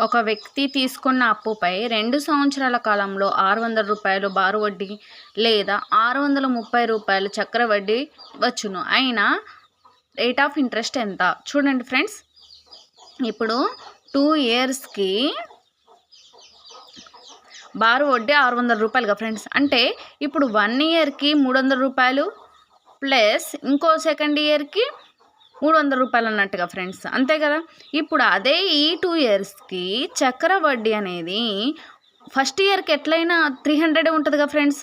ఒక వ్యక్తి తీసుకున్న అప్పుపై 2 సంవత్సరాల కాలంలో 600 రూపాయలు బారు వడ్డీ లేదా 630 రూపాయలు చక్ర వడ్డీ వచ్చును. అయినా రేట్ ఆఫ్ ఇంట్రెస్ట్ ఎంత? చూడండి ఫ్రెండ్స్, ఇప్పుడు 2 ఇయర్స్కి బారు వడ్డీ 600 రూపాయలుగా ఫ్రెండ్స్. అంటే ఇప్పుడు 1 ఇయర్కి 300 రూపాయలు ప్లస్ ఇంకో సెకండ్ ఇయర్కి 300 రూపాయలు అన్నట్టుగా ఫ్రెండ్స్, అంతే కదా. ఇప్పుడు అదే ఈ 2 ఇయర్స్కి చక్ర వడ్డీ అనేది ఫస్ట్ ఇయర్కి ఎట్లయినా 300 ఉంటుందిగా ఫ్రెండ్స్.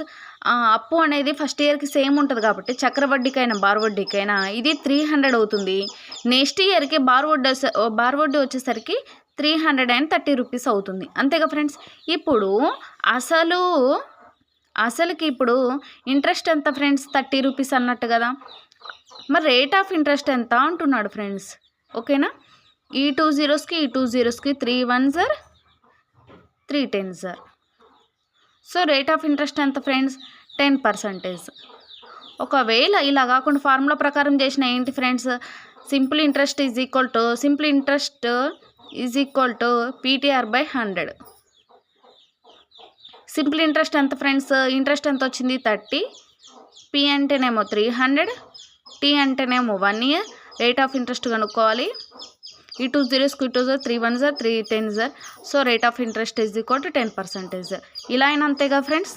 అప్పు అనేది ఫస్ట్ ఇయర్కి సేమ్ ఉంటుంది కాబట్టి చక్ర వడ్డీకైనా బారు వడ్డీకైనా ఇది 300 అవుతుంది. నెక్స్ట్ ఇయర్కి బారు వడ్డీ వచ్చేసరికి 330 రూపీస్ అవుతుంది, అంతేగా ఫ్రెండ్స్. ఇప్పుడు అసలుకి ఇప్పుడు ఇంట్రెస్ట్ ఎంత ఫ్రెండ్స్? 30 రూపీస్ అన్నట్టు కదా. మరి రేట్ ఆఫ్ ఇంట్రెస్ట్ ఎంత అంటున్నాడు ఫ్రెండ్స్, ఓకేనా. ఈ 2 zeros ఈ 2 zeros 3 1s 3 10s. So rate of interest ఎంత ఫ్రెండ్స్? 10%. ఒకవేళ ఇలా కాకుండా ఫార్ములా ప్రకారం చేసిన ఏంటి friends, simple interest is equal to PTR/100. Simple interest ఎంత ఫ్రెండ్స్? ఇంట్రెస్ట్ ఎంత వచ్చింది? 30. P అంటేనేమో 300, T అంటేనేమో 1 year. రేట్ ఆఫ్ ఇంట్రెస్ట్ కనుక్కోవాలి. ఈ 2 zeros 2 zeros 3 1s 3 10s. So rate of interest is equal to 10%. ఇలా అయినా అంతేగా ఫ్రెండ్స్.